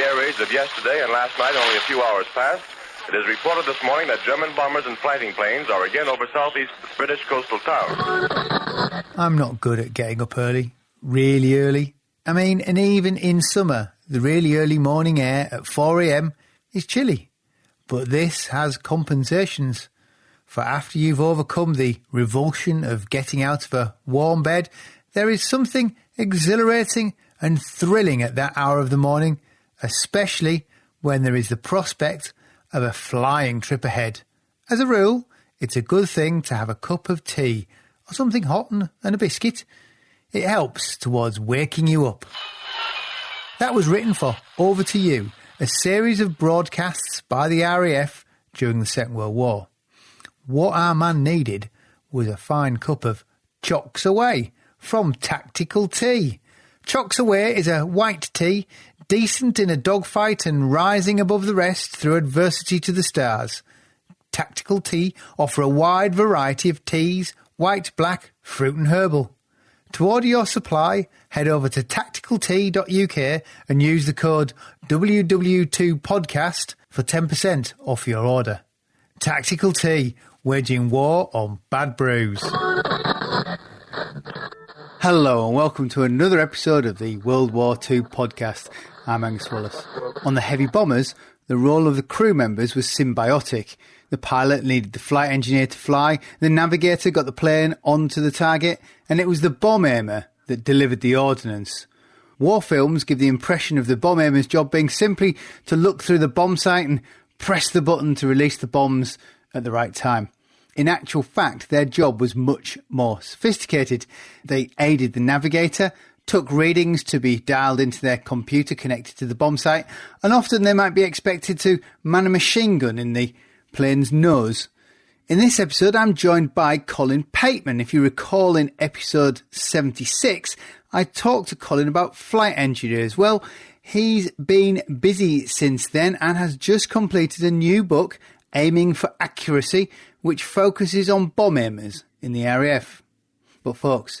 air raids of yesterday and last night, only a few hours past, it is reported this morning that German bombers and fighting planes are again over southeast British coastal towns. I'm not good at getting up early, really early. I mean, and even in summer, the really early morning air at 4 a.m. is chilly. But this has compensations. For after you've overcome the revulsion of getting out of a warm bed, there is something exhilarating and thrilling at that hour of the morning, especially when there is the prospect of a flying trip ahead. As a rule, it's a good thing to have a cup of tea or something hot and a biscuit. It helps towards waking you up. That was written for Over to You, a series of broadcasts by the RAF during the Second World War. What our man needed was a fine cup of Chocks Away from Tactical Tea. Chocks Away is a white tea, decent in a dogfight and rising above the rest through adversity to the stars. Tactical Tea offer a wide variety of teas, white, black, fruit and herbal. To order your supply, head over to tacticaltea.uk and use the code WW2podcast for 10% off your order. Tactical Tea, waging war on bad brews. Hello and welcome to another episode of the World War II podcast. I'm Angus Wallace. On the heavy bombers, the role of the crew members was symbiotic. The pilot needed the flight engineer to fly, the navigator got the plane onto the target, and it was the bomb aimer that delivered the ordnance. War films give the impression of the bomb aimer's job being simply to look through the bombsight and press the button to release the bombs at the right time. In actual fact, their job was much more sophisticated. They aided the navigator, took readings to be dialed into their computer connected to the bombsight, and often they might be expected to man a machine gun in the plane's nose. In this episode, I'm joined by Colin Pateman. If you recall, in episode 76, I talked to Colin about flight engineers. Well, he's been busy since then and has just completed a new book, Aiming for Accuracy, which focuses on bomb aimers in the RAF. But folks,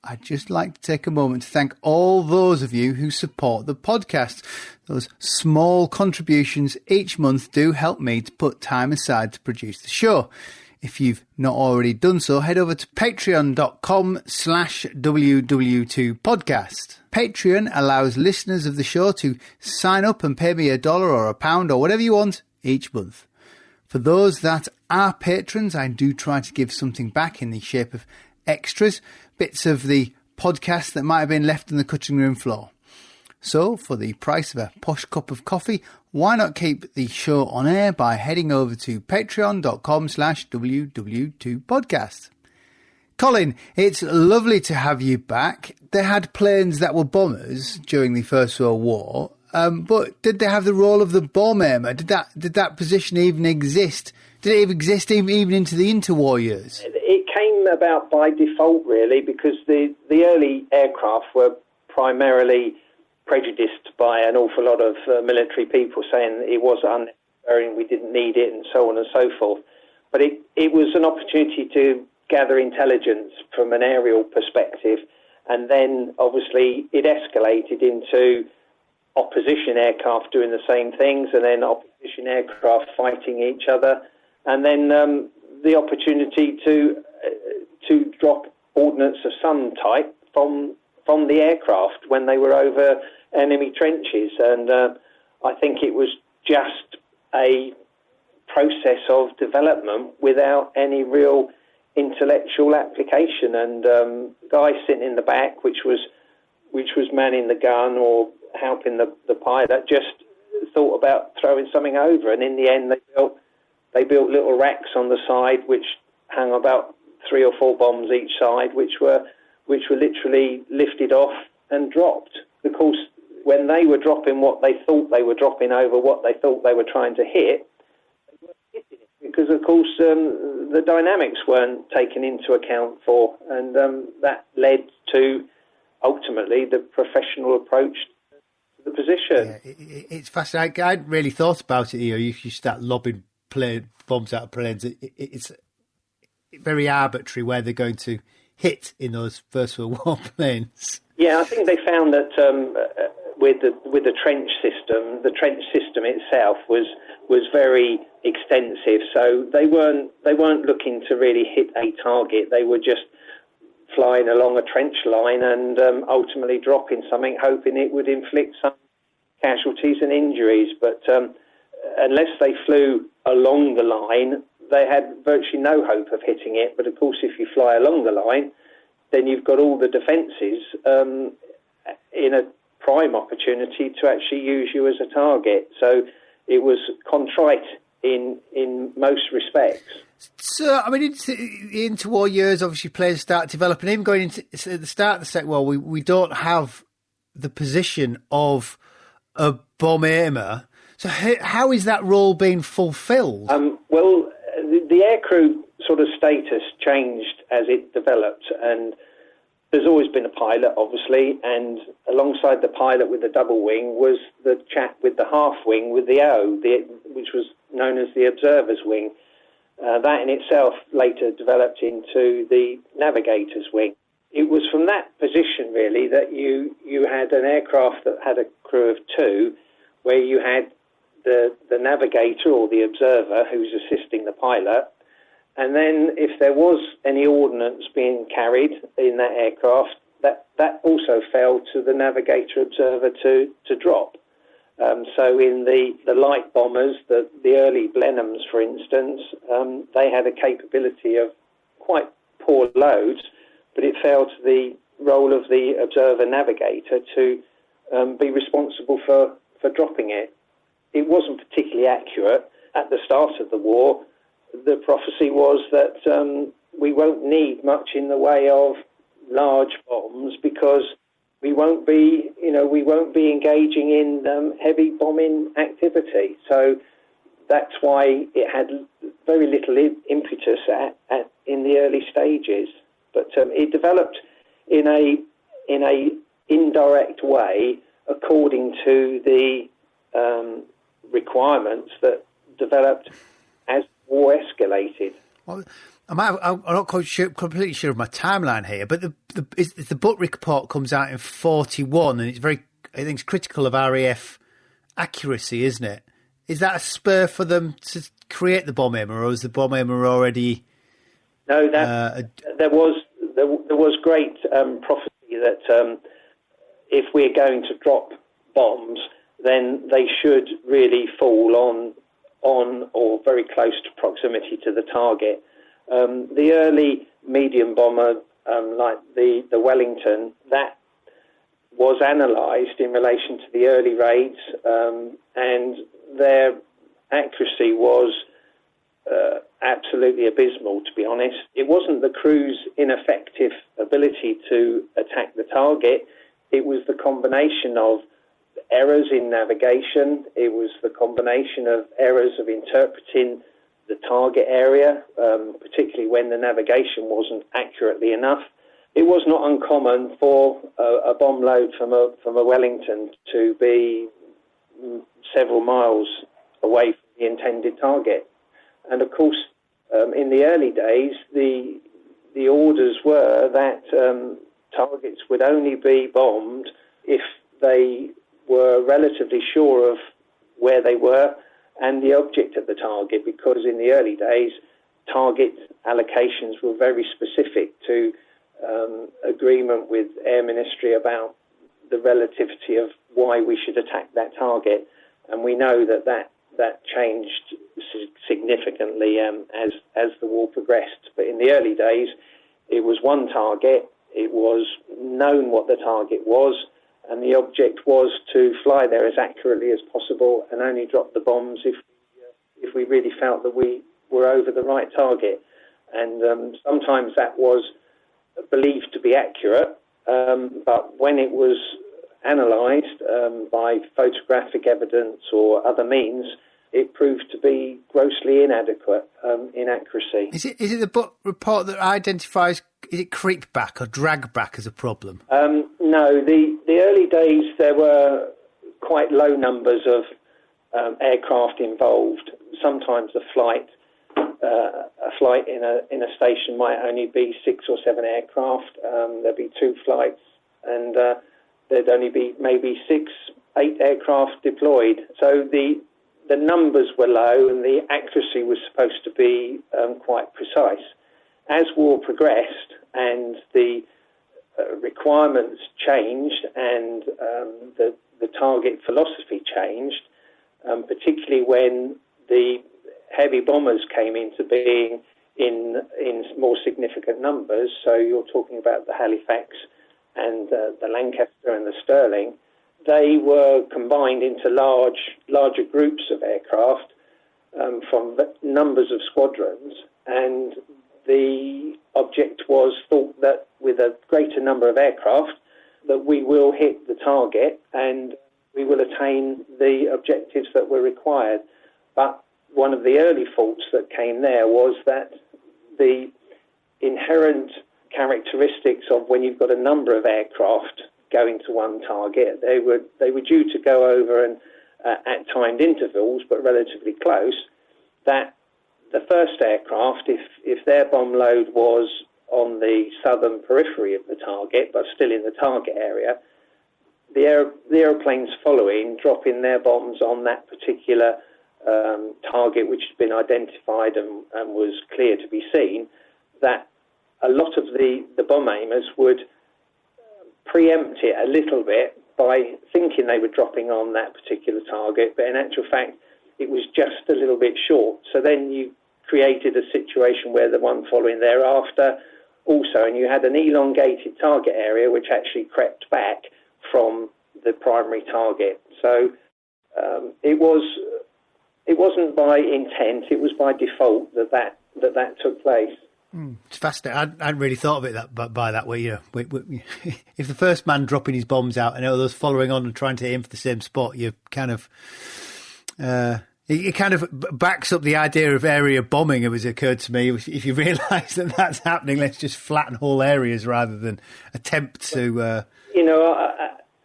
I'd just like to take a moment to thank all those of you who support the podcast. Those small contributions each month do help me to put time aside to produce the show. If you've not already done so, head over to patreon.com/WW2podcast. Patreon allows listeners of the show to sign up and pay me $1 or £1 or whatever you want each month. For those that are patrons, I do try to give something back in the shape of extras, bits of the podcast that might have been left on the cutting room floor. So, for the price of a posh cup of coffee, why not keep the show on air by heading over to patreon.com/WW2podcast. Colin, it's lovely to have you back. They had planes that were bombers during the First World War, but did they have the role of the bomb aimer? Did that position even exist? Did it even exist even into the interwar years? It came about by default, really, because the early aircraft were primarily prejudiced by an awful lot of military people saying it was unnecessary and we didn't need it and so on and so forth. But it was an opportunity to gather intelligence from an aerial perspective, and then obviously it escalated into opposition aircraft doing the same things, and then opposition aircraft fighting each other, and then the opportunity to drop ordnance of some type from the aircraft when they were over enemy trenches. And I think it was just a process of development without any real intellectual application. And guys sitting in the back, which was manning the gun or helping the pilot, just thought about throwing something over. And in the end, they built little racks on the side which hung about 3 or 4 bombs each side, which were literally lifted off and dropped. Of course, when they were dropping what they thought they were dropping over what they thought they were trying to hit, they weren't hitting it because, of course, the dynamics weren't taken into account for, and that led to ultimately the professional approach to the position. Yeah, it's fascinating. I hadn't really thought about it. You start lobbing bombs out of planes. It's very arbitrary where they're going to hit in those First World War planes. Yeah, I think they found that with the trench system. The trench system itself was very extensive, so they weren't looking to really hit a target. They were just flying along a trench line and ultimately dropping something, hoping it would inflict some casualties and injuries. But unless they flew along the line, they had virtually no hope of hitting it. But of course, if you fly along the line, then you've got all the defences in a prime opportunity to actually use you as a target. So it was contrite in most respects. So, I mean, into war years, obviously players start developing. Even going into at the start of the Second War, we don't have the position of a bomb aimer. So how is that role being fulfilled? Well, the aircrew sort of status changed as it developed, and there's always been a pilot, obviously, and alongside the pilot with the double wing was the chap with the half wing with the O, which was known as the observer's wing. That in itself later developed into the navigator's wing. It was from that position, really, that you had an aircraft that had a crew of two, where you had the navigator or the observer who's assisting the pilot, and then if there was any ordnance being carried in that aircraft, that also fell to the navigator observer to drop. So in the light bombers, the early Blenheims, for instance, they had a capability of quite poor loads, but it fell to the role of the observer navigator to be responsible for dropping it. It wasn't particularly accurate. At the start of the war, the prophecy was that we won't need much in the way of large bombs because we won't be engaging in heavy bombing activity. So that's why it had very little impetus in the early stages. But it developed in a indirect way according to the requirements that developed as war escalated. Well, I'm not completely sure of my timeline here, but the book report comes out in 1941, and it's I think it's critical of RAF accuracy, isn't it? Is that a spur for them to create the bomb aimer, or is the bomb aimer already? No, there was great prophecy that if we're going to drop bombs, then they should really fall on or very close to proximity to the target. The early medium bomber, like the Wellington, that was analysed in relation to the early raids, and their accuracy was absolutely abysmal, to be honest. It wasn't the crew's ineffective ability to attack the target, it was the combination of errors in navigation, it was the combination of errors of interpreting the target area, particularly when the navigation wasn't accurately enough. It was not uncommon for a bomb load from a Wellington to be several miles away from the intended target. And of course, in the early days, the orders were that targets would only be bombed if they were relatively sure of where they were and the object of the target, because in the early days, target allocations were very specific to agreement with Air Ministry about the relativity of why we should attack that target. And we know that changed significantly as the war progressed. But in the early days, it was one target, it was known what the target was, and the object was to fly there as accurately as possible and only drop the bombs if we really felt that we were over the right target. And sometimes that was believed to be accurate, but when it was analysed by photographic evidence or other means, it proved to be grossly inadequate in accuracy. Is it the book report that identifies, is it creep back or drag back as a problem? No, the early days there were quite low numbers of aircraft involved. Sometimes a flight in a station might only be 6 or 7 aircraft. There'd be 2 flights, and there'd only be maybe 6-8 aircraft deployed. So the numbers were low and the accuracy was supposed to be quite precise. As war progressed and the requirements changed and the target philosophy changed, particularly when the heavy bombers came into being in more significant numbers. So you're talking about the Halifax and the Lancaster and the Stirling. They were combined into larger groups of aircraft from numbers of squadrons, and the object was thought that with a greater number of aircraft that we will hit the target and we will attain the objectives that were required. But one of the early faults that came there was that the inherent characteristics of when you've got a number of aircraft going to one target, they were due to go over and at timed intervals, but relatively close, that the first aircraft, if their bomb load was on the southern periphery of the target, but still in the target area, the aeroplanes following, dropping their bombs on that particular target which had been identified and was clear to be seen, that a lot of the bomb aimers would preempt it a little bit by thinking they were dropping on that particular target, but in actual fact it was just a little bit short. So then you created a situation where the one following thereafter also, and you had an elongated target area which actually crept back from the primary target. So it wasn't by intent, it was by default that took place. It's fascinating. I hadn't really thought of it by that way. You know, if the first man dropping his bombs out and others following on and trying to aim for the same spot, you kind of it kind of backs up the idea of area bombing. It was occurred to me, if you realise that that's happening, let's just flatten whole areas rather than attempt to.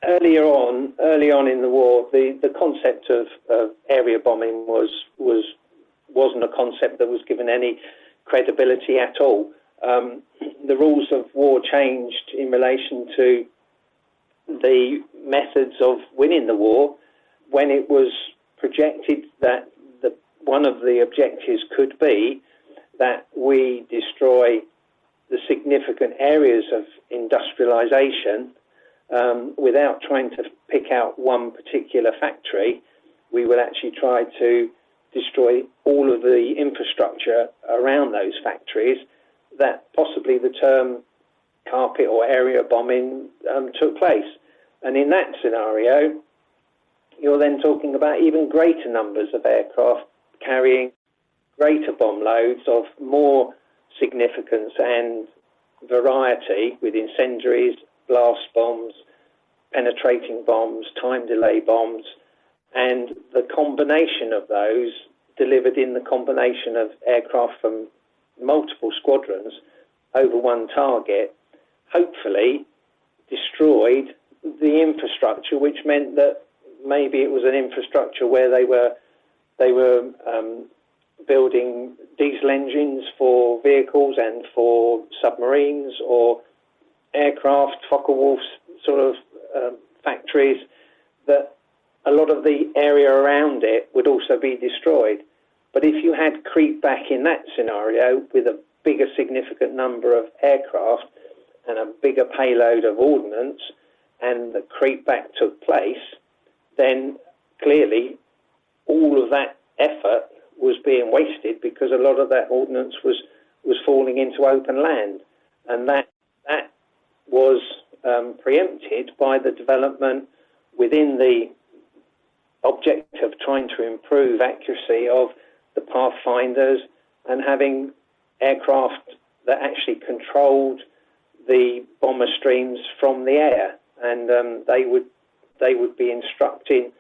Early on in the war, the concept of area bombing wasn't a concept that was given any credibility at all. The rules of war changed in relation to the methods of winning the war when it was projected that one of the objectives could be that we destroy the significant areas of industrialisation without trying to pick out one particular factory. We will actually try to destroy all of the infrastructure around those factories, that possibly the term carpet or area bombing took place. And in that scenario, you're then talking about even greater numbers of aircraft carrying greater bomb loads of more significance and variety, with incendiaries, blast bombs, penetrating bombs, time delay bombs, and the combination of those delivered in the combination of aircraft from multiple squadrons over one target, hopefully destroyed the infrastructure, which meant that maybe it was an infrastructure where they were building diesel engines for vehicles and for submarines, or aircraft, Focke-Wulf sort of factories, that a lot of the area around it would also be destroyed. But if you had creep back in that scenario with a bigger significant number of aircraft and a bigger payload of ordnance, and the creep back took place, then clearly all of that effort was being wasted, because a lot of that ordnance was falling into open land. And that was preempted by the development within the object of trying to improve accuracy of the pathfinders and having aircraft that actually controlled the bomber streams from the air. And they would be instructing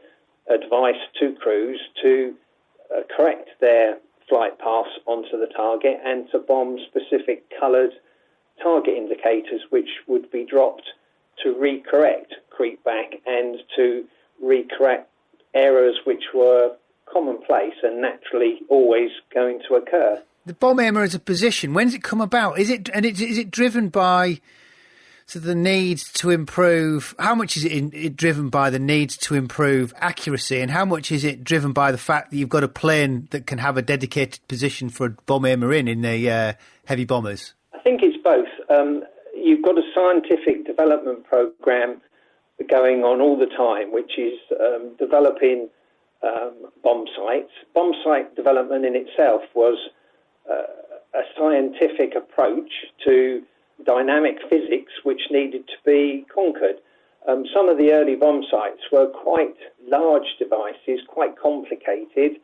advice to crews to correct their flight paths onto the target and to bomb specific coloured target indicators, which would be dropped to recorrect creep back and to recorrect errors which were commonplace and naturally always going to occur. The bomb aimer as a position, when does it come about? Is it driven by So the need to improve, how much is it driven by the need to improve accuracy, and how much is it driven by the fact that you've got a plane that can have a dedicated position for a bomb aimer in the heavy bombers? I think it's both. You've got a scientific development program going on all the time, which is developing bomb sights. Bomb sight development in itself was a scientific approach to dynamic physics which needed to be conquered. Some of the early bomb sights were quite large devices, quite complicated.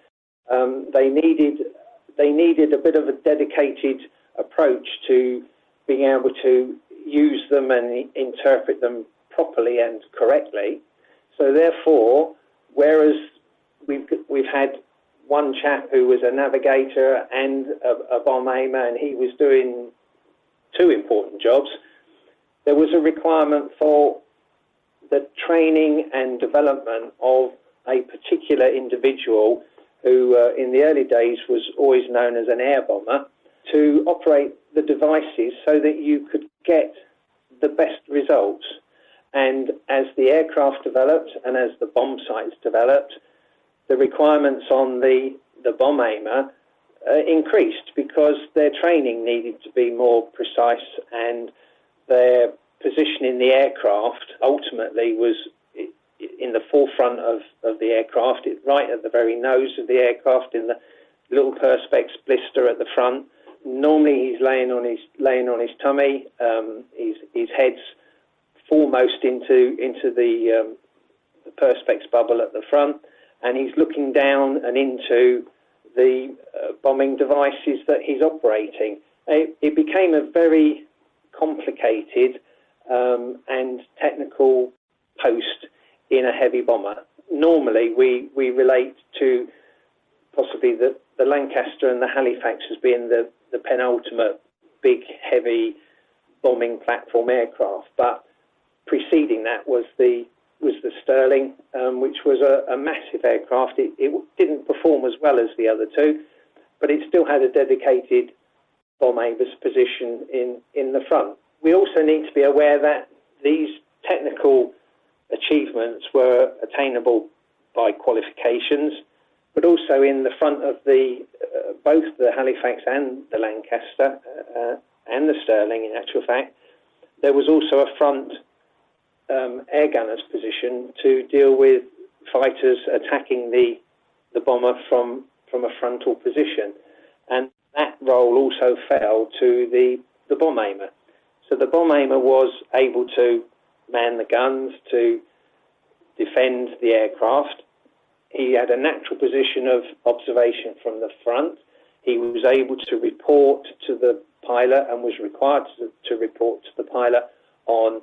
They needed a bit of a dedicated approach to being able to use them and interpret them properly and correctly. So therefore, whereas we've had one chap who was a navigator and a bomb aimer, and he was doing two important jobs, there was a requirement for the training and development of a particular individual who in the early days was always known as an air bomber, to operate the devices so that you could get the best results. And as the aircraft developed and as the bomb sights developed, the requirements on the bomb aimer increased because their training needed to be more precise, and their position in the aircraft ultimately was in the forefront of the aircraft, right at the very nose of the aircraft, in the little perspex blister at the front. Normally he's laying on his tummy, his head's foremost into the perspex bubble at the front, and he's looking down and into the bombing devices that he's operating. It became a very complicated and technical post in a heavy bomber. Normally we relate to possibly the Lancaster and the Halifax as being the penultimate big, heavy bombing platform aircraft, but preceding that was the Stirling, which was a massive aircraft. It didn't perform as well as the other two, but it still had a dedicated bomb aimer's position in the front. We also need to be aware that these technical achievements were attainable by qualifications, but also in the front of both the Halifax and the Lancaster and the Stirling, in actual fact, there was also a front air gunner's position to deal with fighters attacking the bomber from a frontal position. And that role also fell to the bomb aimer. So the bomb aimer was able to man the guns, to defend the aircraft. He had a natural position of observation from the front. He was able to report to the pilot and was required to report to the pilot on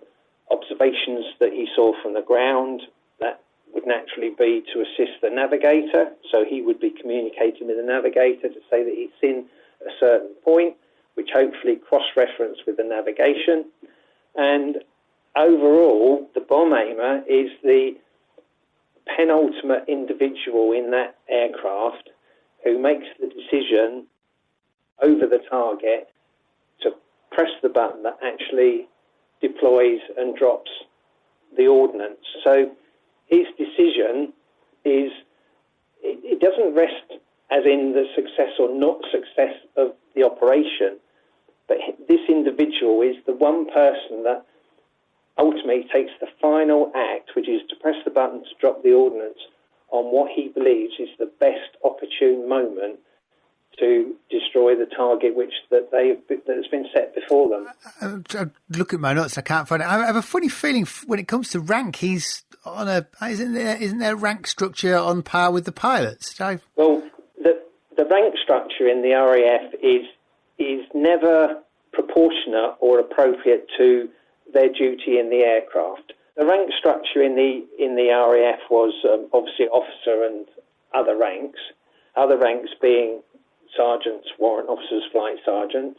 observations that he saw from the ground. That would naturally be to assist the navigator. So he would be communicating with the navigator to say that he's seen a certain point, which hopefully cross-referenced with the navigation. And overall, the bomb aimer is the penultimate individual in that aircraft who makes the decision over the target to press the button that actually deploys and drops the ordnance. So his decision it doesn't rest as in the success or not success of the operation, but this individual is the one person that ultimately takes the final act, which is to press the button to drop the ordnance on what he believes is the best opportune moment to destroy the target that has been set before them. I look at my notes, I can't find it. I have a funny feeling when it comes to rank, he's on isn't there a rank structure on par with the pilots? Well, the rank structure in the RAF is never proportionate or appropriate to their duty in the aircraft. The rank structure in the RAF was obviously officer and other ranks being sergeants, warrant officers, flight sergeants,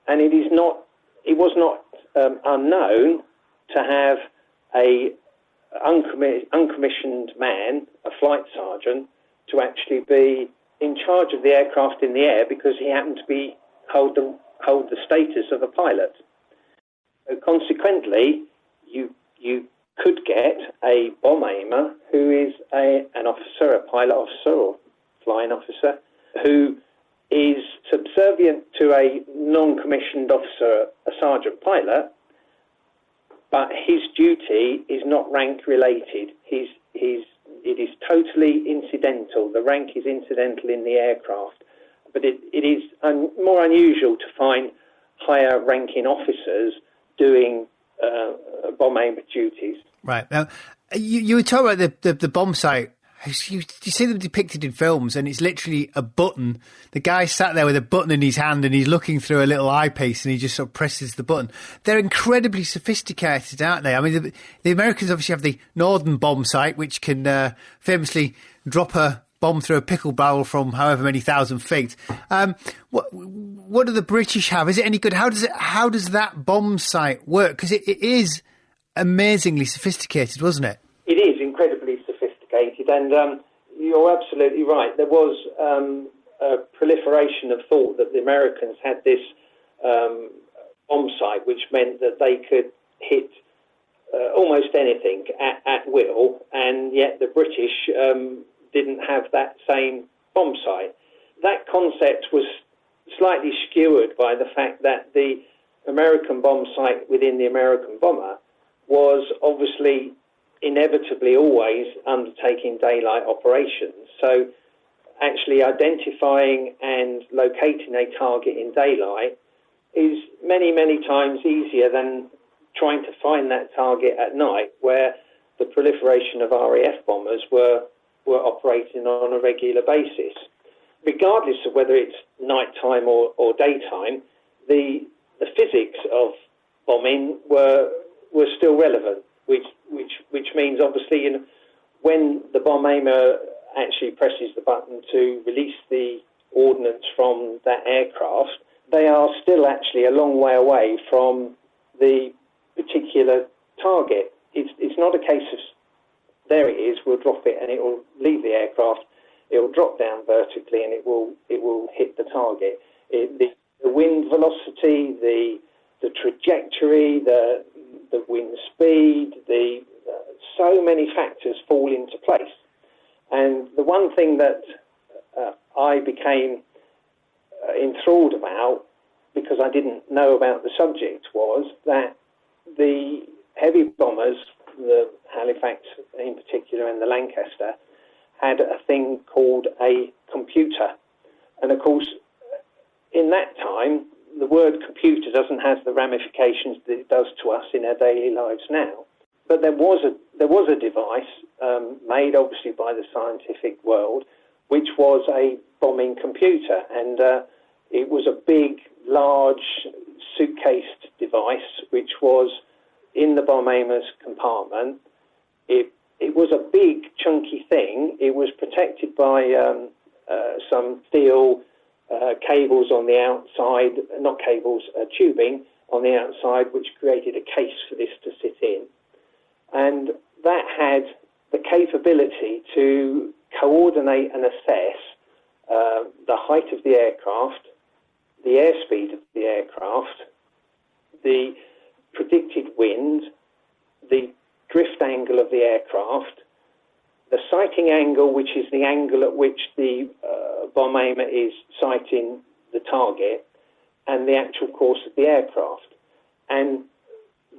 and it was not unknown to have a uncommissioned man, a flight sergeant, to actually be in charge of the aircraft in the air because he happened to hold the status of a pilot. So consequently, you could get a bomb aimer who is an officer, a pilot officer or flying officer, who is subservient to a non-commissioned officer, a sergeant pilot, but his duty is not rank related. It is totally incidental. The rank is incidental in the aircraft, but it is more unusual to find higher ranking officers doing bomb aimer duties. Right. Now, you were talking about the bombsight. You see them depicted in films, and it's literally a button. The guy sat there with a button in his hand, and he's looking through a little eyepiece, and he just sort of presses the button. They're incredibly sophisticated, aren't they? I mean, the Americans obviously have the Northern bombsight, which can famously drop a bomb through a pickle barrel from however many thousand feet. What do the British have? Is it any good? How does that bombsight work? Because it is amazingly sophisticated, wasn't it? It is incredibly sophisticated, and you're absolutely right. There was a proliferation of thought that the Americans had this bombsight, which meant that they could hit almost anything at will, and yet the British didn't have that same bombsight. That concept was slightly skewered by the fact that the American bombsight within the American bomber was obviously inevitably always undertaking daylight operations. So actually identifying and locating a target in daylight is many, many times easier than trying to find that target at night, where the proliferation of RAF bombers were operating on a regular basis. Regardless of whether it's nighttime or daytime, the physics of bombing were still relevant, which means obviously when the bomb aimer actually presses the button to release the ordnance from that aircraft, they are still actually a long way away from the particular target. It's not a case of there it is, we'll drop it and it will leave the aircraft. It will drop down vertically and it will hit the target. The wind velocity, the trajectory, the wind speed, so many factors fall into place. And the one thing that I became enthralled about, because I didn't know about the subject, was that the heavy bombers, the Halifax in particular and the Lancaster, had a thing called a computer. And of course, in that time, the word computer doesn't have the ramifications that it does to us in our daily lives now. But there was a device made obviously by the scientific world, which was a bombing computer. And it was a big, large, suitcased device, which was in the bomb aimer's compartment. It was a big, chunky thing. It was protected by some steel cables on the outside, not cables, tubing on the outside, which created a case for this to sit in. And that had the capability to coordinate and assess the height of the aircraft, the airspeed of the aircraft, the predicted wind, the drift angle of the aircraft, the sighting angle, which is the angle at which the bomb aimer is sighting the target, and the actual course of the aircraft. And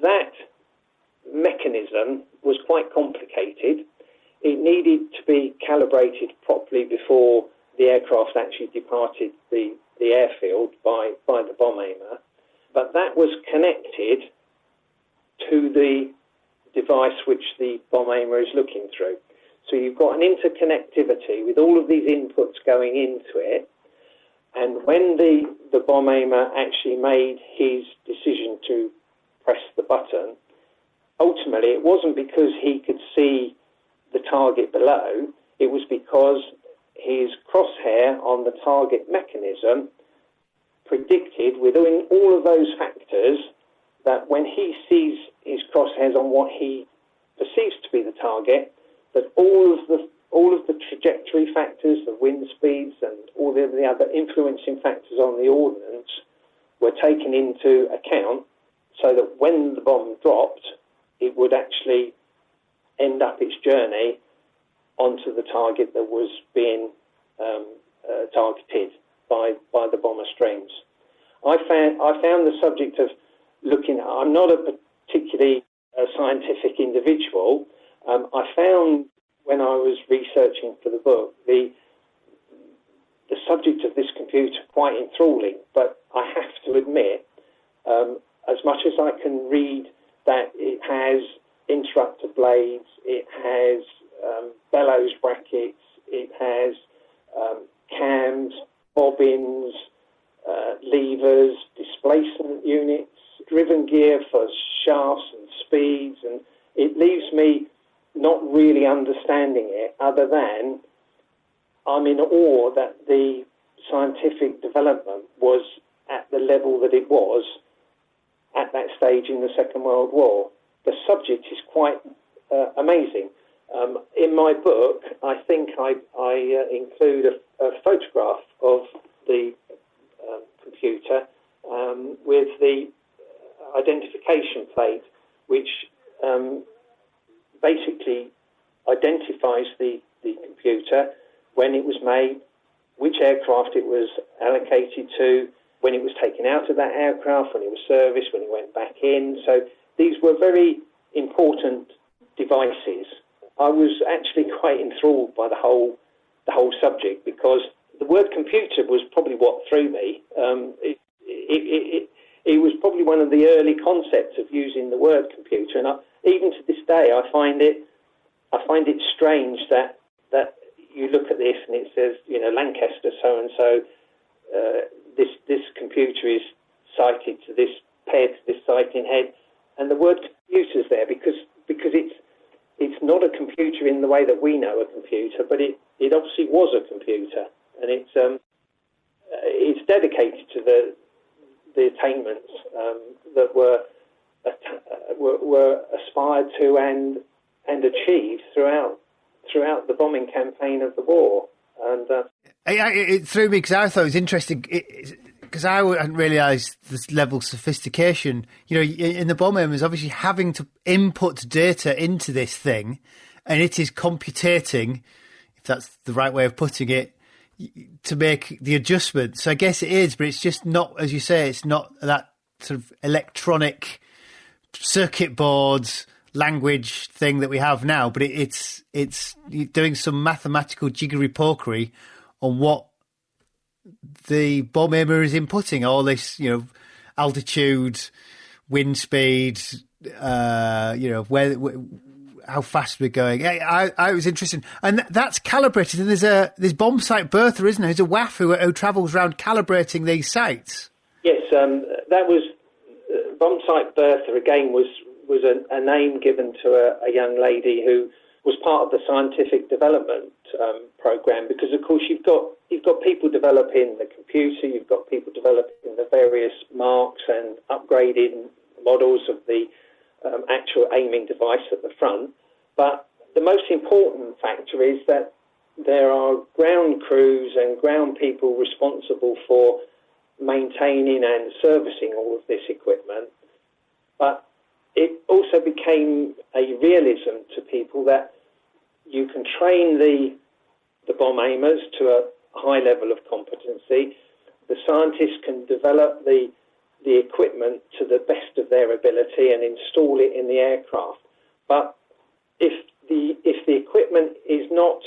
that mechanism was quite complicated. It needed to be calibrated properly before the aircraft actually departed the airfield by the bomb aimer. But that was connected to the device which the bomb aimer is looking through. So you've got an interconnectivity with all of these inputs going into it. And when the bomb aimer actually made his decision to press the button, ultimately it wasn't because he could see the target below, it was because his crosshair on the target mechanism predicted within all of those factors that when he sees his crosshairs on what he perceives to be the target, that all of the trajectory factors, the wind speeds and all the other influencing factors on the ordnance were taken into account so that when the bomb dropped, it would actually end up its journey onto the target that was being targeted by the bomber streams. I found the subject of looking at, I'm not a particularly scientific individual. I found when I was researching for the book the subject of this computer quite enthralling, but I have to admit, as much as I can read that it has interrupter blades, it has bellows brackets, it has cams, bobbins, levers, displacement units, driven gear for shafts and speeds, and it leaves me not really understanding it, other than I'm in awe that the scientific development was at the level that it was at that stage in the Second World War. The subject is quite amazing. In my book, I think I include a photograph of the computer with the identification plate, which basically identifies the computer, when it was made, which aircraft it was allocated to, when it was taken out of that aircraft, when it was serviced, when it went back in. So these were very important devices. I was actually quite enthralled by the whole subject, because the word computer was probably what threw me. It was probably one of the early concepts of using the word computer, and even to this day, I find it strange that you look at this and it says, Lancaster so and so. This computer is sighted to this paired to this sighting head, and the word computer's there because it's not a computer in the way that we know a computer, but it obviously was a computer, and it's dedicated to the attainments that were aspired to and achieved throughout the bombing campaign of the war. And it threw me because I thought it was interesting, because I hadn't realised this level of sophistication. In the bomb aimers, obviously having to input data into this thing, and it is computating, if that's the right way of putting it, to make the adjustments. So I guess it is, but it's just not, as you say, it's not that sort of electronic circuit boards language thing that we have now, but it's doing some mathematical jiggery-pokery on what the bomb aimer is inputting, all this, altitude, wind speed, where how fast we're going. I was interested, and that's calibrated. And there's Bombsite Bertha, isn't there? There's a WAF who travels around calibrating these sites. Yes, that was Bombsite Bertha. Again, was a name given to a young lady who was part of the scientific development program, because of course you've got people developing the computer, you've got people developing the various marks and upgrading models of the actual aiming device at the front. But the most important factor is that there are ground crews and ground people responsible for maintaining and servicing all of this equipment. But it also became a realism to people that you can train the bomb aimers to a high level of competency. The scientists can develop the equipment to the best of their ability and install it in the aircraft. But if the equipment is not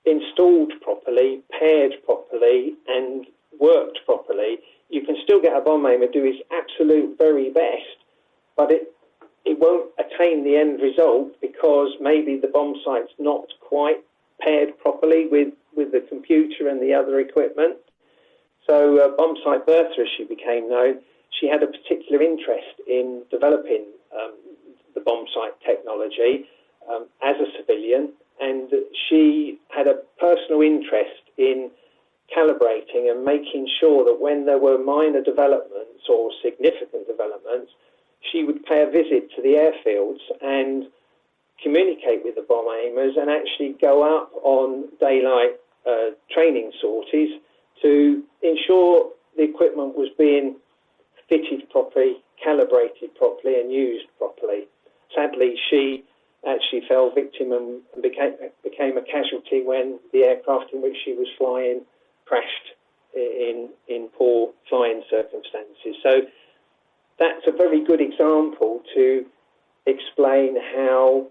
installed properly, paired properly, and worked properly, you can still get a bomb aimer do his absolute very best, but it won't attain the end result because maybe the bomb site's not quite paired properly with the computer and the other equipment. So Bombsite Bertha, as she became known, she had a particular interest in developing the bomb site technology as a civilian, and she had a personal interest in calibrating and making sure that when there were minor developments or significant developments, she would pay a visit to the airfields and communicate with the bomb aimers and actually go up on daylight training sorties to ensure the equipment was being fitted properly, calibrated properly and used properly. Sadly, she actually fell victim and became a casualty when the aircraft in which she was flying crashed in poor flying circumstances. So that's a very good example to explain how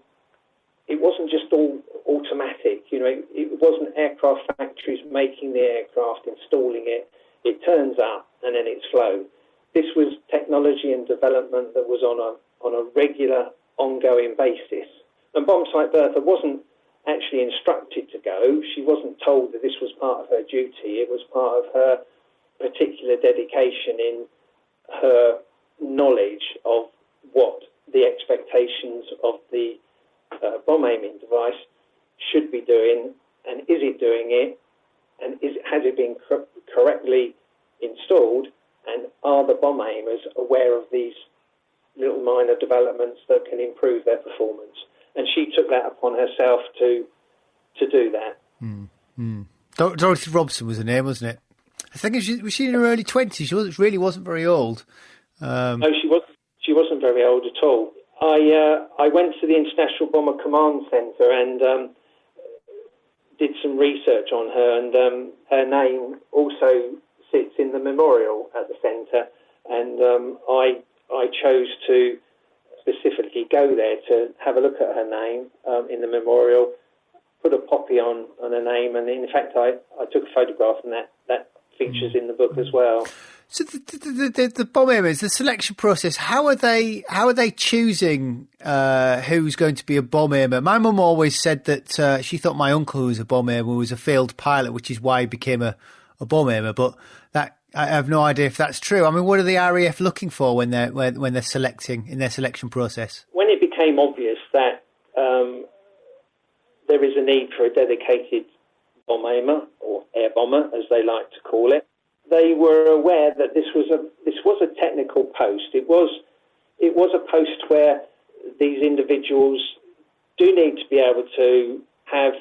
it wasn't just all automatic. It wasn't aircraft factories making the aircraft, installing it. It turns up and then it's flown. This was technology and development that was on a regular, ongoing basis. And Bombsite Bertha wasn't actually instructed to go. She wasn't told that this was part of her duty. It was part of her particular dedication in her knowledge of what the expectations of the bomb aiming device should be doing, and is it doing it, and has it been correctly installed, and are the bomb aimers aware of these little minor developments that can improve their performance? And she took that upon herself to do that. Doris Robson was her name, wasn't it? I think was she in her early 20s? She really wasn't very old. No, she wasn't very old at all. I went to the International Bomber Command Centre and did some research on her, and her name also sits in the memorial at the centre, and I chose to specifically go there to have a look at her name in the memorial, put a poppy on her name, and in fact I took a photograph, and that features in the book as well. So the bomb aimers, the selection process, how are they choosing who's going to be a bomb aimer? My mum always said that she thought my uncle, who was a bomb aimer, was a failed pilot, which is why he became a bomb aimer. But that I have no idea if that's true. I mean, what are the RAF looking for when they're selecting in their selection process? When it became obvious that there is a need for a dedicated bomb aimer, or air bomber, as they like to call it, they were aware that this was a technical post. It was a post where these individuals do need to be able to have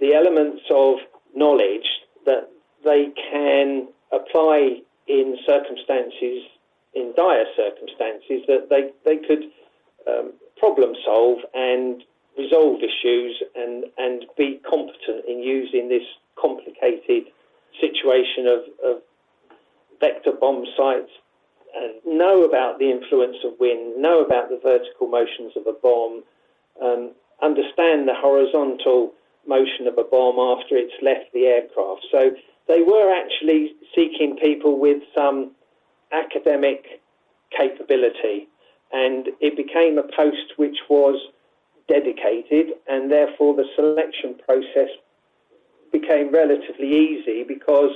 the elements of knowledge that they can apply in circumstances, in dire circumstances, that they could problem solve and resolve issues and be competent in using this complicated situation of vector bomb sites, and know about the influence of wind, know about the vertical motions of a bomb, understand the horizontal motion of a bomb after it's left the aircraft. So they were actually seeking people with some academic capability, and it became a post which was dedicated, and therefore the selection process became relatively easy because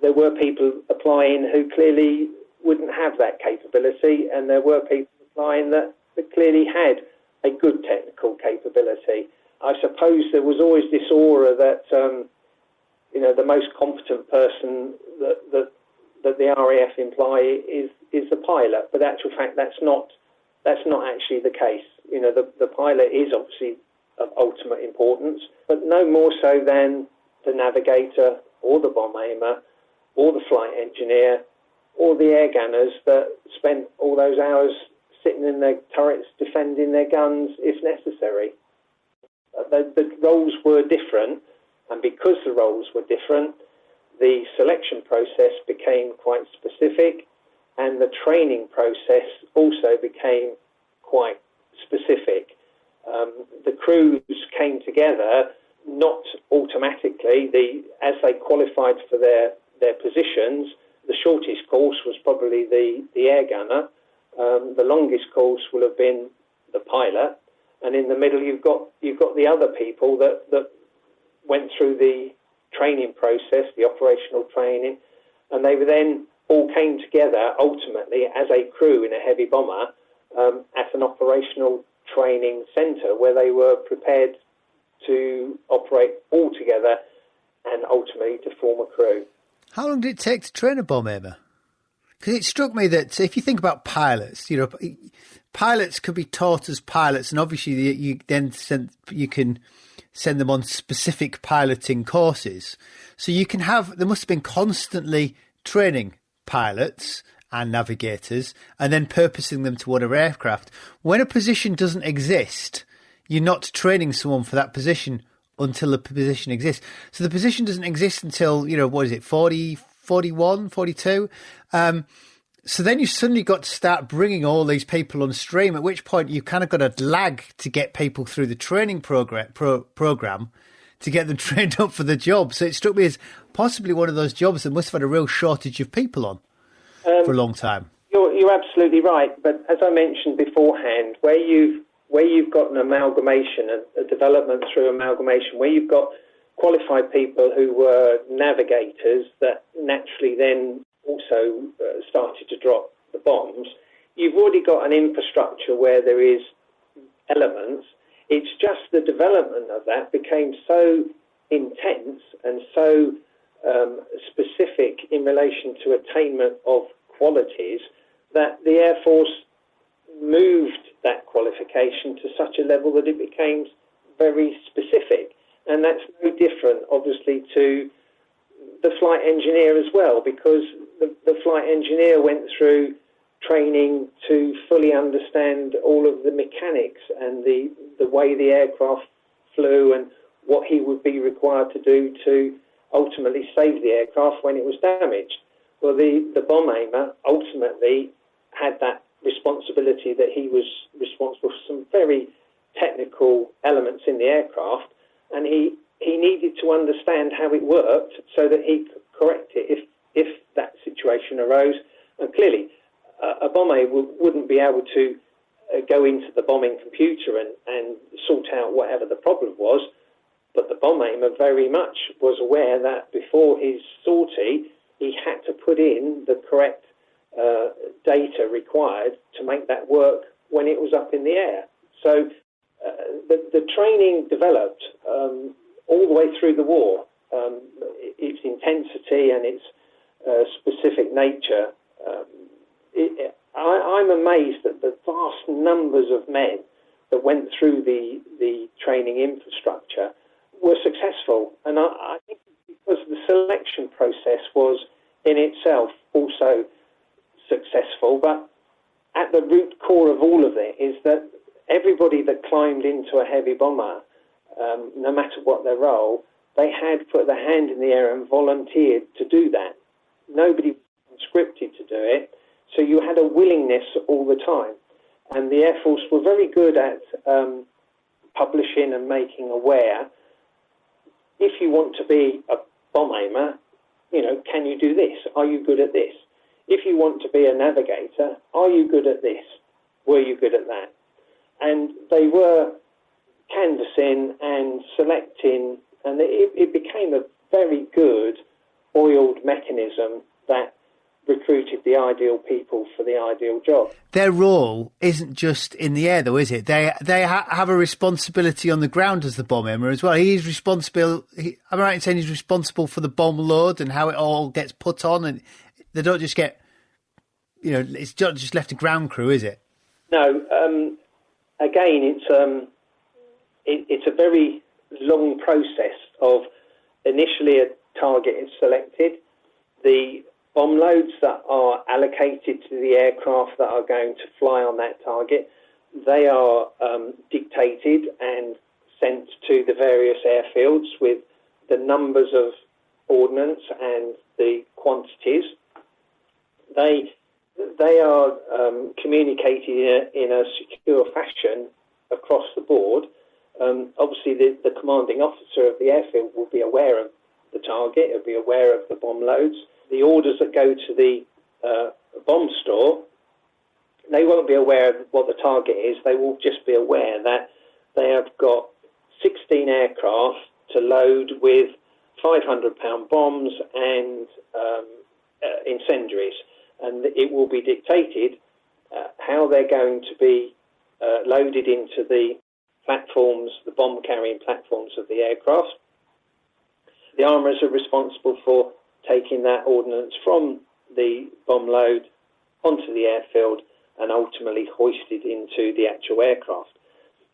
there were people applying who clearly wouldn't have that capability, and there were people applying that clearly had a good technical capability. I suppose there was always this aura that the most competent person that the RAF employ is the pilot, but in actual fact that's not actually the case. The pilot is obviously of ultimate importance, but no more so than the navigator or the bomb aimer or the flight engineer or the air gunners that spent all those hours sitting in their turrets defending their guns if necessary. The roles were different, and because the roles were different, the selection process became quite specific, and the training process also became quite specific. The crews came together not automatically. As they qualified for their positions, the shortest course was probably the air gunner. The longest course will have been the pilot, and in the middle you've got the other people that went through the training process, the operational training, and they then all came together ultimately as a crew in a heavy bomber at an operational training centre where they were prepared to operate all together and ultimately to form a crew. How long did it take to train a bomb aimer? Because it struck me that if you think about pilots, pilots could be taught as pilots, and obviously you can send them on specific piloting courses. So you can there must have been constantly training pilots and navigators, and then purposing them to other aircraft. When a position doesn't exist, you're not training someone for that position until the position exists. So the position doesn't exist until, 40, 41, 42. So then you suddenly got to start bringing all these people on stream, at which point you kind of got a lag to get people through the training program to get them trained up for the job. So it struck me as possibly one of those jobs that must have had a real shortage of people on for a long time. You're absolutely right. But as I mentioned beforehand, where you've got an amalgamation, a development through amalgamation, where you've got qualified people who were navigators that naturally then also started to drop the bombs, you've already got an infrastructure where there is elements. It's just the development of that became so intense and so specific in relation to attainment of qualities that the Air Force moved that qualification to such a level that it became very specific. And that's no different, obviously, to the flight engineer as well, because the flight engineer went through training to fully understand all of the mechanics and the way the aircraft flew and what he would be required to do to ultimately save the aircraft when it was damaged. Well, the bomb aimer ultimately had that responsibility, that he was responsible for some very technical elements in the aircraft, and he needed to understand how it worked so that he could correct it if that situation arose. And clearly, a bomb aimer wouldn't be able to go into the bombing computer and sort out whatever the problem was, but the bomb aimer very much was aware that before his sortie, he had to put in the correct data required to make that work when it was up in the air. So the training developed all the way through the war. Its intensity and its specific nature. I'm amazed at the vast numbers of men that went through the training infrastructure were successful. And I think because the selection process was in itself also successful, but at the root core of all of it is that everybody that climbed into a heavy bomber, no matter what their role, they had put their hand in the air and volunteered to do that. Nobody was scripted to do it, so you had a willingness all the time. And the Air Force were very good at publishing and making aware, if you want to be a bomb aimer, can you do this? Are you good at this? If you want to be a navigator, are you good at this? Were you good at that? And they were canvassing and selecting, and it became a very good oiled mechanism that recruited the ideal people for the ideal job. Their role isn't just in the air, though, is it? They have a responsibility on the ground as the bomb aimer as well. He's responsible. Am I right in saying he's responsible for the bomb load and how it all gets put on? And they don't just get, it's not just left to ground crew, is it? No. Again, it's a very long process of initially a target is selected, the bomb loads that are allocated to the aircraft that are going to fly on that target, they are dictated and sent to the various airfields with the numbers of ordnance and the quantities. They are communicated in a secure fashion across the board. Obviously, the commanding officer of the airfield will be aware of the target, will be aware of the bomb loads. The orders that go to the bomb store, they won't be aware of what the target is. They will just be aware that they have got 16 aircraft to load with 500-pound bombs and incendiaries. And it will be dictated how they're going to be loaded into the platforms, the bomb-carrying platforms of the aircraft. The armourers are responsible for taking that ordnance from the bomb load onto the airfield and ultimately hoisted into the actual aircraft.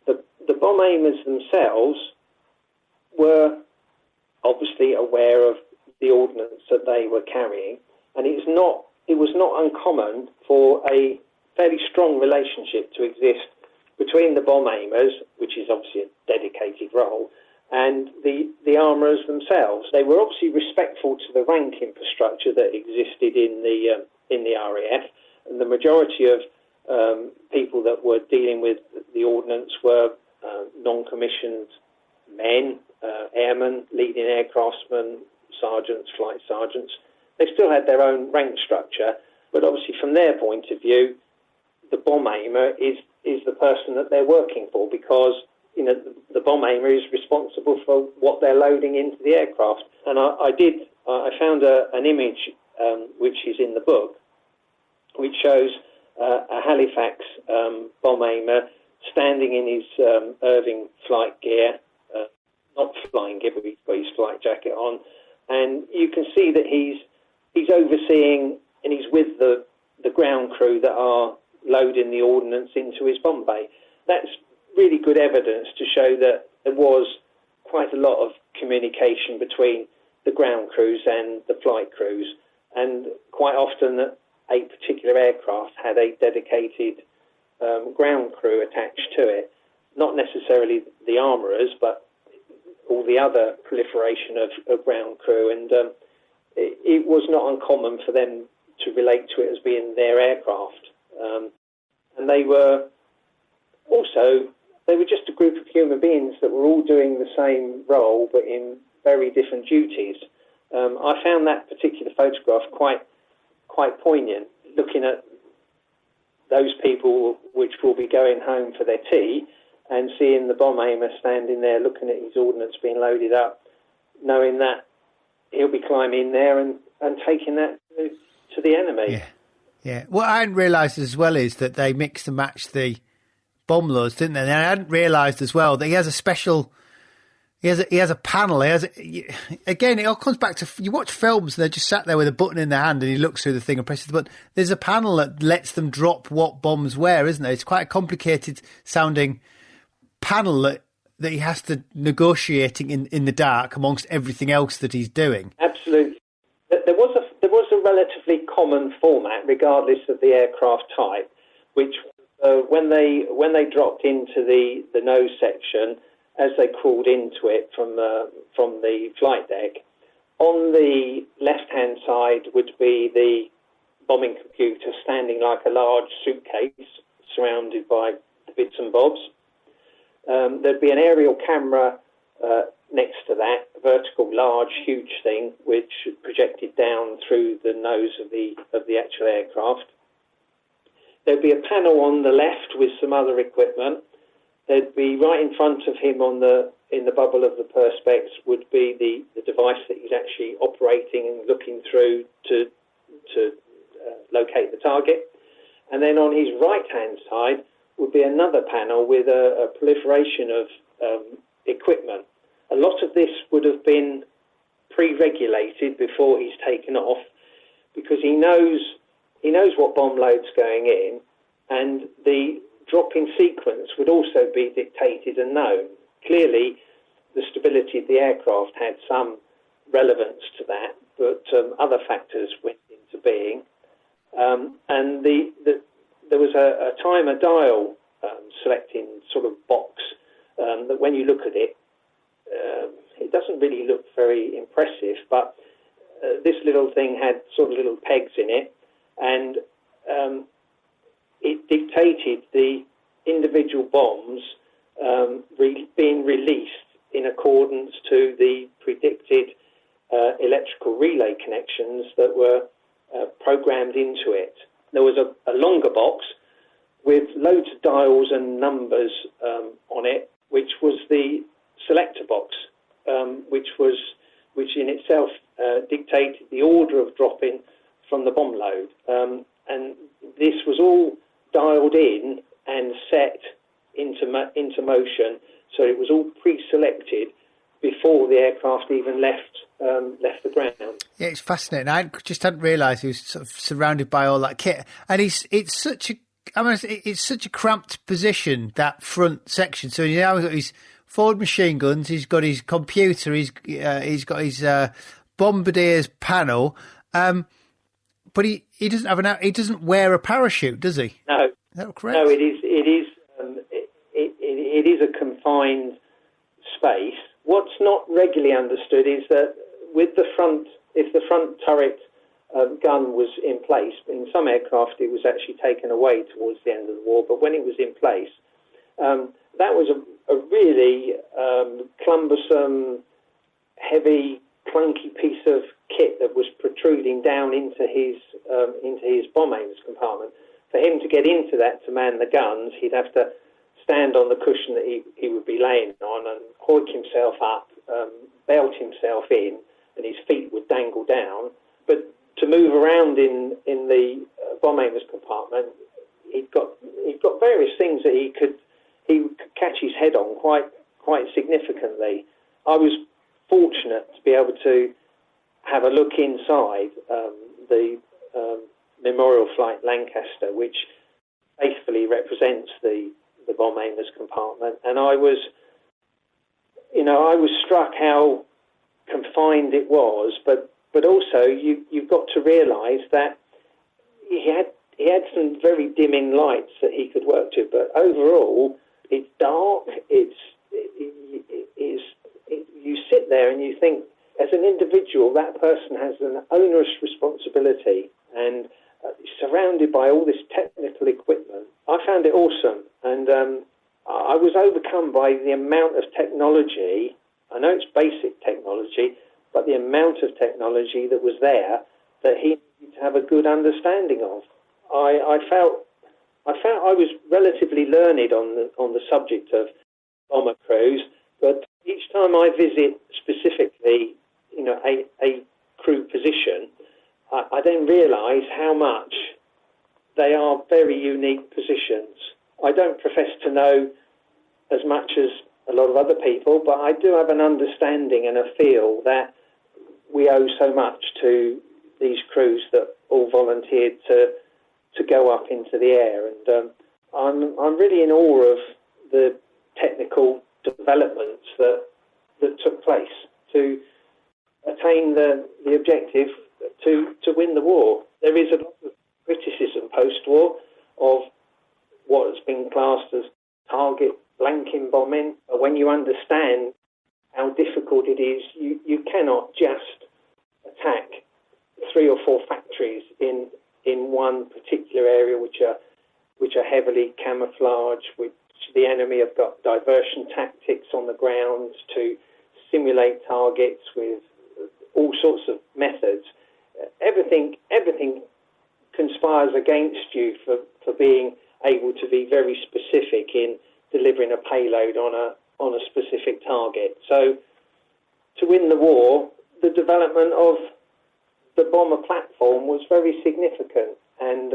The bomb aimers themselves were obviously aware of the ordnance that they were carrying, and it's not it was not uncommon for a fairly strong relationship to exist between the bomb aimers, which is obviously a dedicated role, and the armourers themselves. They were obviously respectful to the rank infrastructure that existed in the RAF, and the majority of people that were dealing with the ordnance were non-commissioned men, airmen, leading aircraftsmen, sergeants, flight sergeants. They still had their own rank structure, but obviously from their point of view, the bomb aimer is the person that they're working for, because the bomb aimer is responsible for what they're loading into the aircraft. And I found an image which is in the book, which shows a Halifax bomb aimer standing in his Irving flight gear, not flying gear, but he's got his flight jacket on, and you can see that he's overseeing and he's with the ground crew that are loading the ordnance into his bomb bay. That's really good evidence to show that there was quite a lot of communication between the ground crews and the flight crews, and quite often a particular aircraft had a dedicated ground crew attached to it, not necessarily the armourers, but all the other proliferation of ground crew, and it was not uncommon for them to relate to it as being their aircraft. And they were just a group of human beings that were all doing the same role, but in very different duties. I found that particular photograph quite poignant, looking at those people which will be going home for their tea and seeing the bomb aimer standing there looking at his ordnance being loaded up, knowing that he'll be climbing there and taking that to the enemy. Yeah. Yeah. What I hadn't realised as well is that they mixed and matched the bomb loads, didn't they? And I hadn't realised as well that he has a special... He has a panel. Again, it all comes back to, you watch films and they're just sat there with a button in their hand and he looks through the thing and presses the button. There's a panel that lets them drop what bombs where, isn't there? It's quite a complicated sounding panel that he has to negotiating in the dark amongst everything else that he's doing. Absolutely. There was a relatively common format, regardless of the aircraft type, which when they dropped into the nose section, as they crawled into it from the flight deck, on the left-hand side would be the bombing computer standing like a large suitcase surrounded by the bits and bobs. There'd be an aerial camera next to that, a vertical, large, huge thing, which projected down through the nose of the actual aircraft. There'd be a panel on the left with some other equipment. There'd be right in front of him in the bubble of the perspex would be the device that he's actually operating and looking through to locate the target. And then on his right-hand side would be another panel with a proliferation of equipment. A lot of this would have been pre-regulated before he's taken off, because he knows what bomb load's going in, and the drop-in sequence would also be dictated and known. Clearly, the stability of the aircraft had some relevance to that, but other factors went into being. And there was a timer dial selecting sort of box that when you look at it, it doesn't really look very impressive, but this little thing had sort of little pegs in it, and it dictated the individual bombs being released in accordance to the predicted electrical relay connections that were programmed into it. There was a longer box with loads of dials and numbers on it, which was the selector box, which in itself dictated the order of dropping from the bomb load. And this was all dialed in and set into motion, so it was all pre-selected before the aircraft even left the ground. Yeah, it's fascinating. I just hadn't realised he was sort of surrounded by all that kit, and it's such a cramped position, that front section. So he's got his forward machine guns, he's got his computer, he's got his bombardier's panel. But he doesn't have he doesn't wear a parachute, does he? No. Is that correct? No, it is a confined space. What's not regularly understood is that if the front turret gun was in place, in some aircraft it was actually taken away towards the end of the war, but when it was in place, that was a really cumbersome, heavy, clunky piece of kit that was protruding down into his bomb aimer's compartment. For him to get into that to man the guns, he'd have to stand on the cushion that he would be laying on and hoik himself up, belt himself in, and his feet would dangle down. But to move around in the bomb aimer's compartment, he'd got various things that he could catch his head on quite significantly. I was fortunate to be able to have a look inside the Memorial Flight Lancaster, which faithfully represents the bomb aimer's compartment, and I was struck how confined it was, but also you've got to realise that he had some very dimming lights that he could work to, but overall it's dark. You sit there and you think, as an individual, that person has an onerous responsibility and surrounded by all this technical equipment. I found it awesome, and I was overcome by the amount of technology. I know it's basic technology, but the amount of technology that was there that he needed to have a good understanding of. I felt I was relatively learned on the subject of bomber crews, but each time I visit specifically, a crew position, I then realise how much they are very unique positions. I don't profess to know as much as a lot of other people, but I do have an understanding and a feel that we owe so much to these crews that all volunteered to go up into the air, and I'm really in awe of the technical developments that took place to attain the objective to win the war. There is a lot of criticism post-war of what has been classed as target blanking bombing, but when you understand how difficult it is, you cannot just attack 3 or 4 factories in one particular area which are heavily camouflaged, which the enemy have got diversion tactics on the ground to simulate targets with all sorts of methods. Everything conspires against you for being able to be very specific in delivering a payload on a specific target. So to win the war, the development of the bomber platform was very significant, and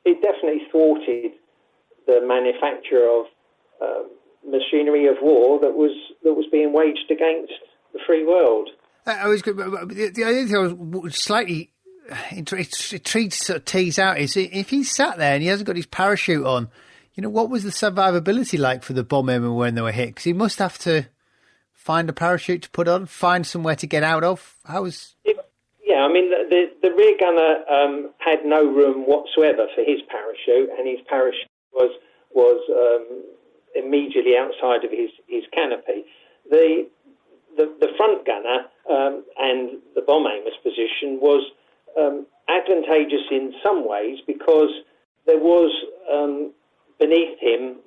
it definitely thwarted the manufacture of machinery of war that was being waged against the free world. The only thing I was slightly intrigued to sort of tease out is if he's sat there and he hasn't got his parachute on, what was the survivability like for the bomb airmen when they were hit? Because he must have to find a parachute to put on, find somewhere to get out of. Yeah, I mean, the rear gunner had no room whatsoever for his parachute, and his parachute was immediately outside of his canopy. The front gunner and the bomb aimer's position was advantageous in some ways because there was beneath him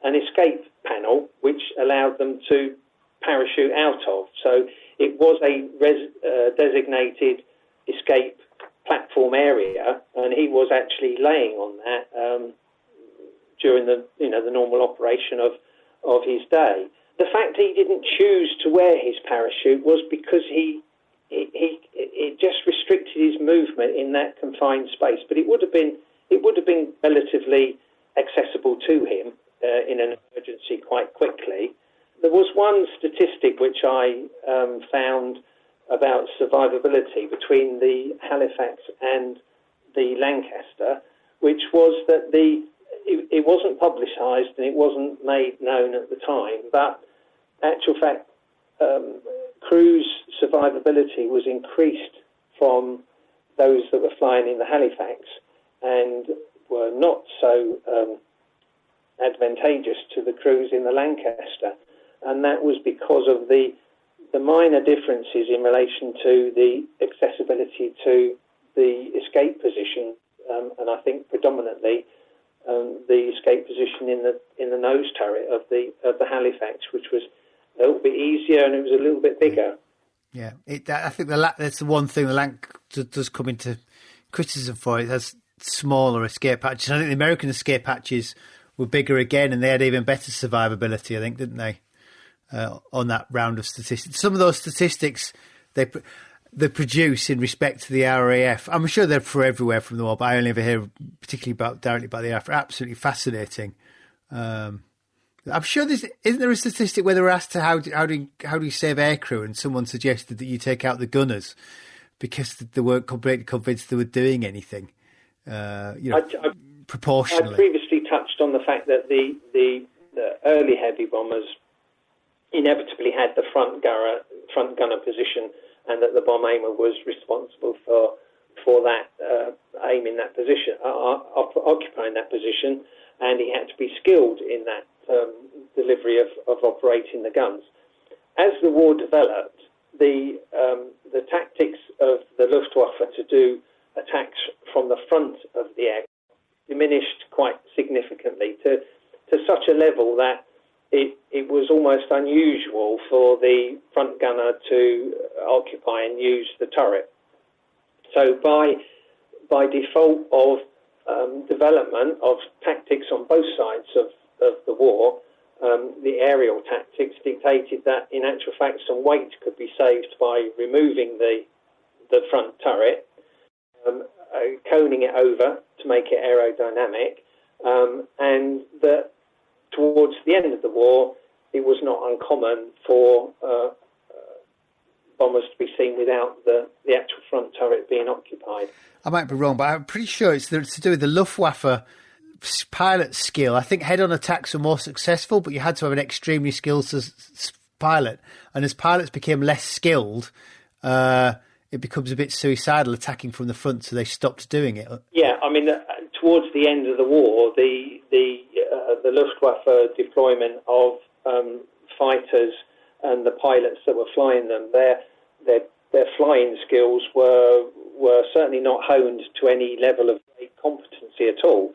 an escape panel which allowed them to parachute out of. So it was a designated escape platform area, and he was actually laying on that during the normal operation of his day. The fact he didn't choose to wear his parachute was because it just restricted his movement in that confined space. But it would have been relatively accessible to him in an emergency quite quickly. There was one statistic which I found about survivability between the Halifax and the Lancaster, which was that it wasn't publicised and it wasn't made known at the time, but actual fact, crew's survivability was increased from those that were flying in the Halifax and were not so advantageous to the crews in the Lancaster. And that was because of the minor differences in relation to the accessibility to the escape position, and I think predominantly the escape position in the nose turret of the Halifax, which was a little bit easier and it was a little bit bigger. Yeah, I think that's the one thing the Lanc does come into criticism for. It has smaller escape hatches. I think the American escape hatches were bigger again, and they had even better survivability, I think, didn't they? On that round of statistics. Some of those statistics they produce in respect to the RAF, I'm sure they're for everywhere from the war, but I only ever hear particularly directly about the RAF. Absolutely fascinating. I'm sure isn't there a statistic where they were asked to how do you save aircrew, and someone suggested that you take out the gunners because they weren't completely convinced they were doing anything. Proportionally. I previously touched on the fact that the early heavy bombers inevitably had the front gunner position, and that the bomb aimer was responsible for that aiming that position, occupying that position, and he had to be skilled in that delivery of operating the guns. As the war developed, the tactics of the Luftwaffe to do attacks from the front of the air diminished quite significantly to such a level that it was almost unusual for the front gunner to occupy and use the turret. So by default of development of tactics on both sides of the war, the aerial tactics dictated that in actual fact some weight could be saved by removing the front turret, coning it over to make it aerodynamic, and that towards the end of the war, it was not uncommon for bombers to be seen without the actual front turret being occupied. I might be wrong, but I'm pretty sure it's to do with the Luftwaffe pilot skill. I think head-on attacks were more successful, but you had to have an extremely skilled pilot. And as pilots became less skilled, it becomes a bit suicidal attacking from the front, so they stopped doing it. Yeah, I mean, towards the end of the war, the Luftwaffe deployment of fighters and the pilots that were flying them, their flying skills were certainly not honed to any level of competency at all.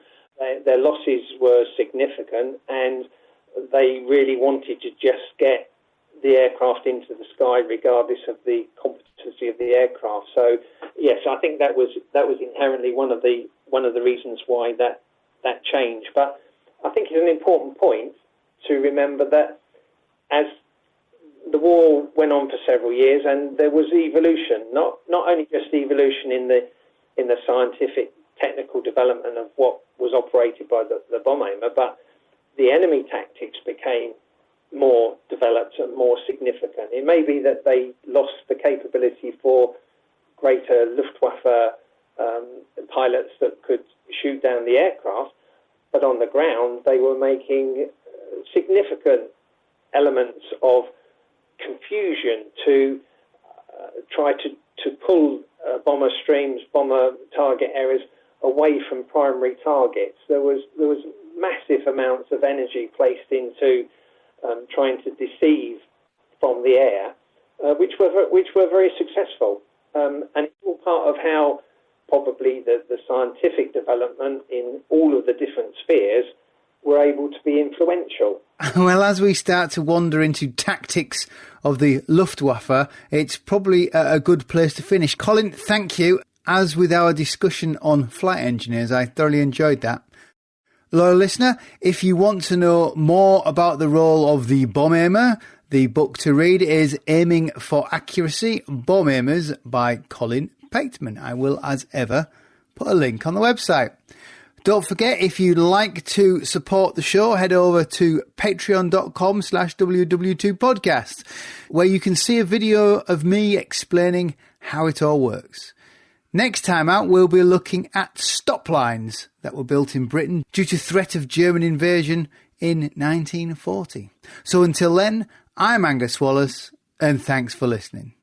Their losses were significant, and they really wanted to just get the aircraft into the sky regardless of the competency of the aircraft. So yes, I think that was inherently one of the reasons why that changed. But I think it's an important point to remember that as the war went on for several years, and there was evolution, not only just evolution in the scientific technical development of what was operated by the bomb aimer, but the enemy tactics became more developed and more significant. It may be that they lost the capability for greater Luftwaffe pilots that could shoot down the aircraft, but on the ground they were making significant elements of confusion to try to pull bomber streams, bomber target areas away from primary targets. There was massive amounts of energy placed into trying to deceive from the air, which were very successful, and it's all part of how probably the scientific development in all of the different spheres were able to be influential. Well, as we start to wander into tactics of the Luftwaffe, it's probably a good place to finish. Colin, thank you. As with our discussion on flight engineers, I thoroughly enjoyed that. Loyal listener, if you want to know more about the role of the bomb aimer, the book to read is Aiming for Accuracy, Bomb Aimers by Colin Pateman. I will, as ever, put a link on the website. Don't forget, if you'd like to support the show, head over to patreon.com/WW2podcast, where you can see a video of me explaining how it all works. Next time out, we'll be looking at stop lines that were built in Britain due to threat of German invasion in 1940. So until then, I'm Angus Wallace, and thanks for listening.